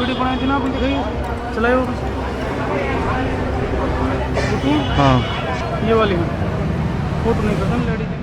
Video बनाई थी ना आपने, दिखाइए, चलाए हो? हाँ ये वाली है, फोटो नहीं करता ladies.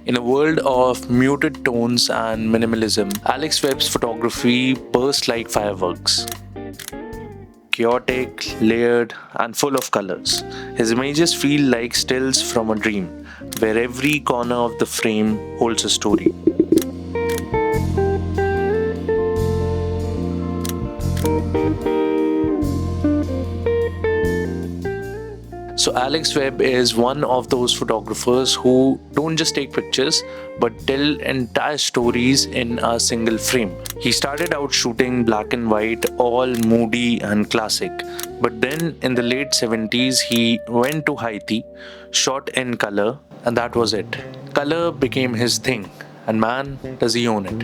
In a world of muted tones and minimalism, Alex Webb's photography bursts like fireworks. Chaotic, layered, and full of colors. His images feel like stills from a dream, where every corner of the frame holds a story. So, Alex Webb is one of those photographers who don't just take pictures but tell entire stories in a single frame. He started out shooting black and white, all moody and classic. But then in the late 70s, he went to Haiti, shot in color, and that was it. Color became his thing, and man, does he own it.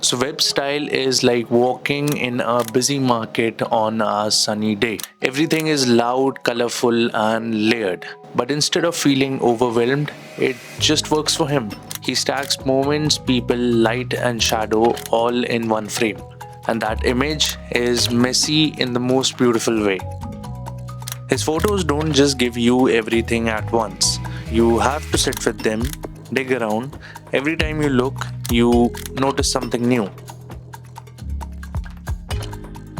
So Webb's style is like walking in a busy market on a sunny day. Everything is loud, colorful, and layered. But instead of feeling overwhelmed, it just works for him. He stacks moments, people, light, and shadow all in one frame. And that image is messy in the most beautiful way. His photos don't just give you everything at once. You have to sit with them, dig around. Every time you look, you notice something new.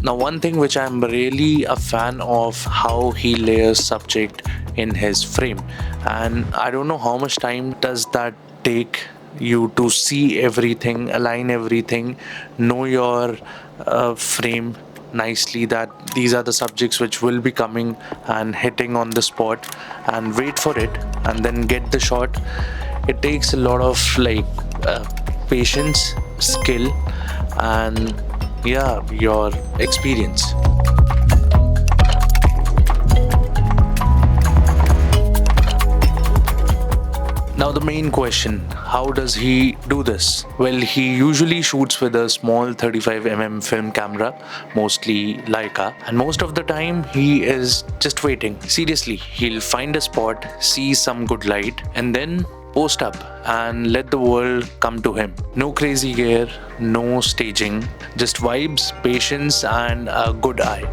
Now, one thing which I'm really a fan of how he layers subject in his frame, and I don't know how much time does that take you to see everything, align everything, know your frame nicely, that these are the subjects which will be coming and hitting on the spot, and wait for it and then get the shot. It takes a lot of patience, skill, and your experience. Now the main question, how does he do this? Well, he usually shoots with a small 35mm film camera, mostly Leica, and most of the time he is just waiting. Seriously, he'll find a spot, see some good light, and then post up and let the world come to him. No crazy gear, no staging, just vibes, patience, and a good eye.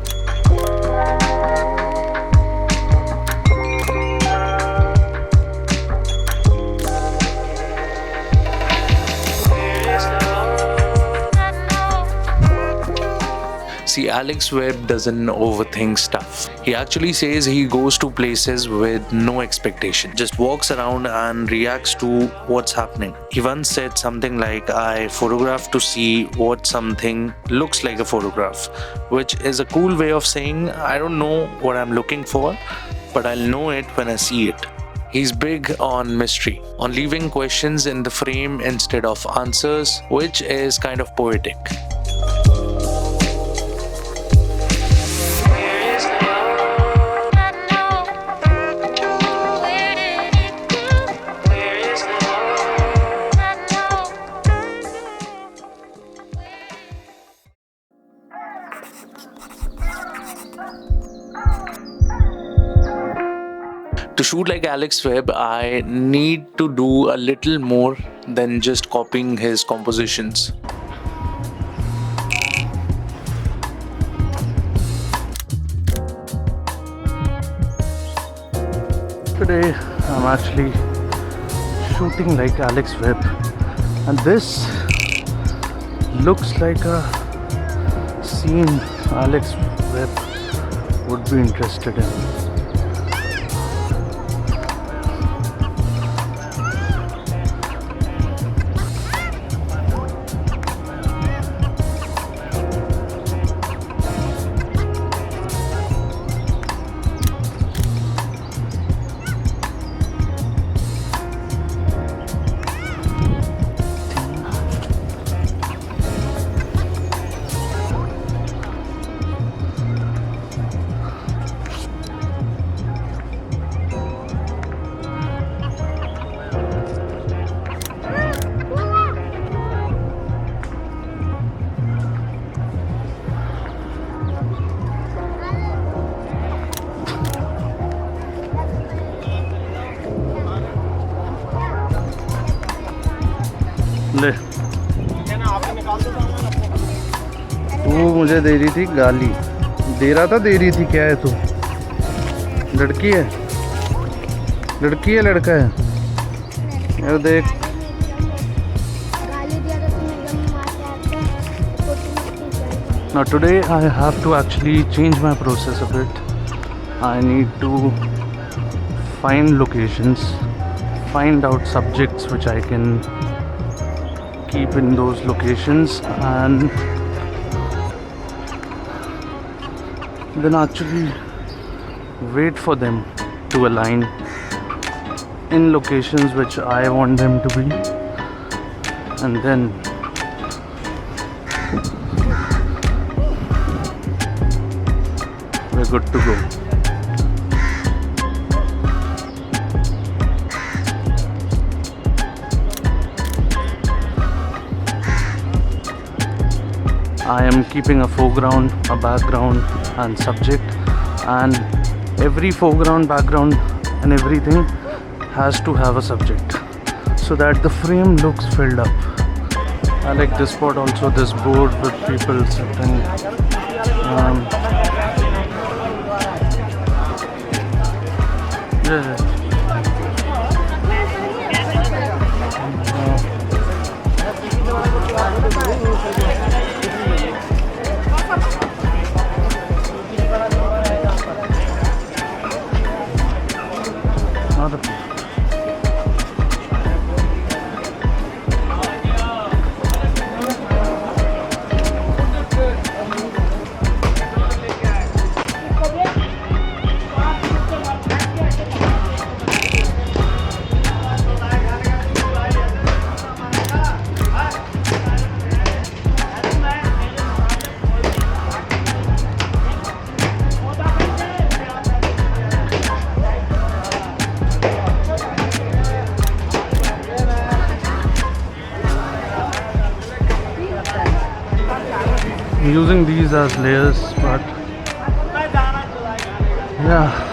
See, Alex Webb doesn't overthink stuff. He actually says he goes to places with no expectation, just walks around and reacts to what's happening. He once said something like, I photograph to see what something looks like a photograph, which is a cool way of saying, I don't know what I'm looking for, but I'll know it when I see it. He's big on mystery, on leaving questions in the frame instead of answers, which is kind of poetic. To shoot like Alex Webb, I need to do a little more than just copying his compositions. Today I'm actually shooting like Alex Webb, and this looks like a scene Alex Webb would be interested in. तू मुझे दे रही थी गाली, दे रहा था, दे रही थी, क्या है तू? लड़की है, लड़की है, लड़का है? यार देख, now today I have to actually change my process a bit. I need to find locations, find out subjects which I can keep in those locations, and then actually wait for them to align in locations which I want them to be, and then we're good to go. I am keeping a foreground, a background and subject, and every foreground, background and everything has to have a subject so that the frame looks filled up. I like this spot also, this board with people sitting. Yeah. Using these as layers, but yeah,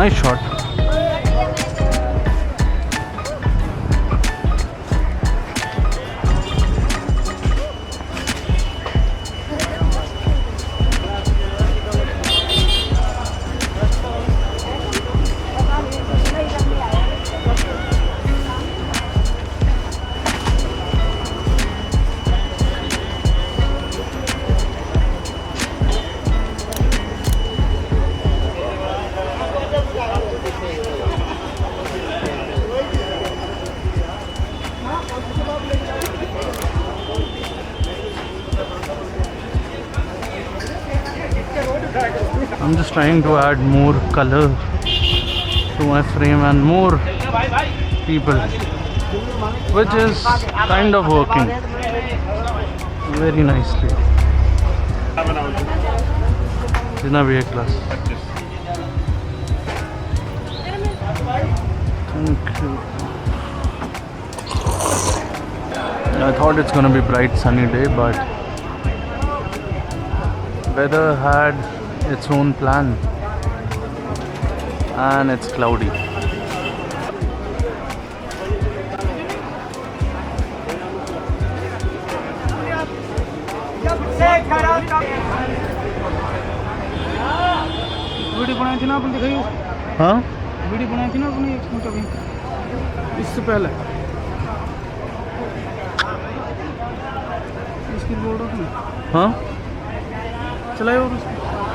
nice shot. I'm just trying to add more color to my frame and more people, which is kind of working very nicely. Jina bhi A class. Thank you. I thought it's gonna be bright sunny day, but weather had its own plan and it's cloudy. Video बनाई थी ना अपन, दिखाई? हाँ, video बनाई थी ना अपनी कभी इससे पहले, इसकी बोल रहा था। हाँ, चलाए वो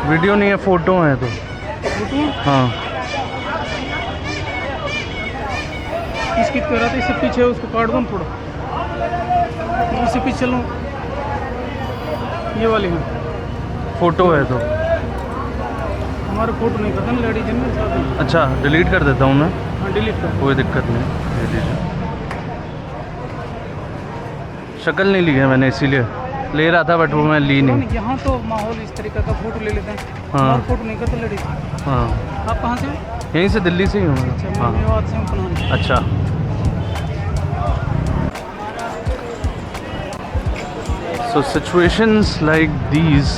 वीडियो नहीं है, फोटो है तो। फोटो? हाँ, इसकी कह रहा था इससे पीछे, उसको काट दूँ थोड़ा, इससे पीछे चलूँ, ये वाली है फोटो है तो। हमारे फोटो नहीं करते ना लेडीज में साथ। अच्छा डिलीट कर देता हूँ मैं, हाँ डिलीट कर। कोई दिक्कत नहीं, ले लीजिए। शक्ल नहीं ली है मैंने, इसीलिए ले रहा था बट वो मैं ली नहीं। यहाँ तो माहौल इस तरीके का फोटो ले लेते हैं। हाँ। हमारे फोटो नहीं करते लेडीज। हाँ आप कहाँ से हो? यहीं से, दिल्ली से ही हूँ मैं। अच्छा हाँ मैं मेवात से हूँ, पनान। अच्छा। So situations like these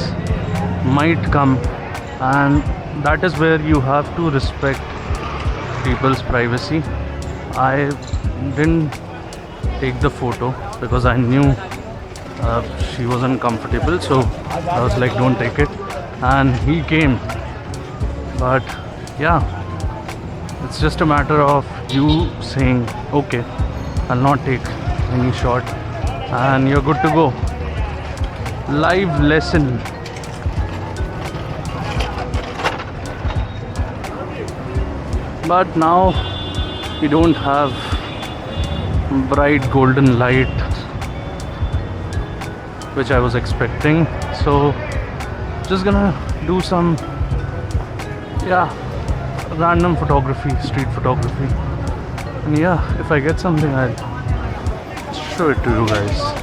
might come, and that is where you have to respect people's privacy. I didn't take the photo because I knew she wasn't comfortable, so I was like, don't take it. And he came, but yeah, it's just a matter of you saying, okay, I'll not take any shot, and you're good to go. Live lesson. But now we don't have bright golden light which I was expecting, so just gonna do some random photography, street photography, and if I get something I'll show it to you guys.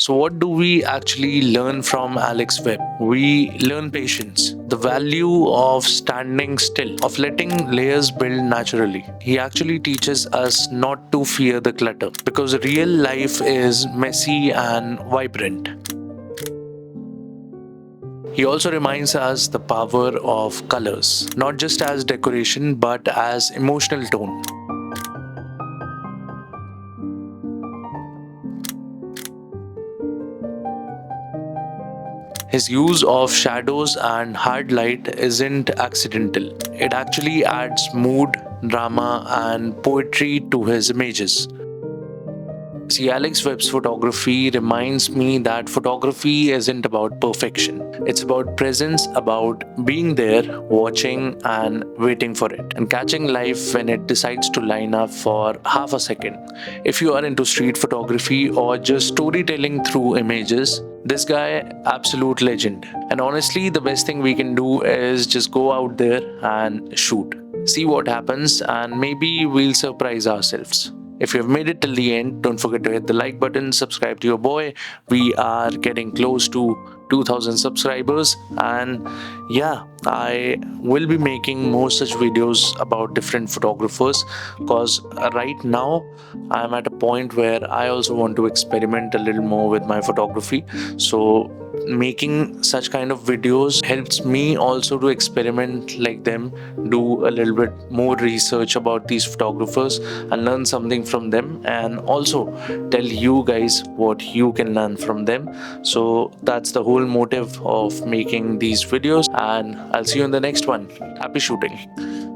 So, what do we actually learn from Alex Webb? We learn patience, the value of standing still, of letting layers build naturally. He actually teaches us not to fear the clutter because real life is messy and vibrant. He also reminds us the power of colors, not just as decoration but as emotional tone. His use of shadows and hard light isn't accidental. It actually adds mood, drama, and poetry to his images. See, Alex Webb's photography reminds me that photography isn't about perfection. It's about presence, about being there, watching, and waiting for it, and catching life when it decides to line up for half a second. If you are into street photography or just storytelling through images, this guy, absolute legend. And honestly, the best thing we can do is just go out there and shoot. See what happens, and maybe we'll surprise ourselves. If you've made it till the end, don't forget to hit the like button, subscribe to your boy. We are getting close to 2000 subscribers, and I will be making more such videos about different photographers because right now I'm at a point where I also want to experiment a little more with my photography. So making such kind of videos helps me also to experiment like them, do a little bit more research about these photographers and learn something from them, and also tell you guys what you can learn from them. So that's the whole motive of making these videos, and I'll see you in the next one. Happy shooting.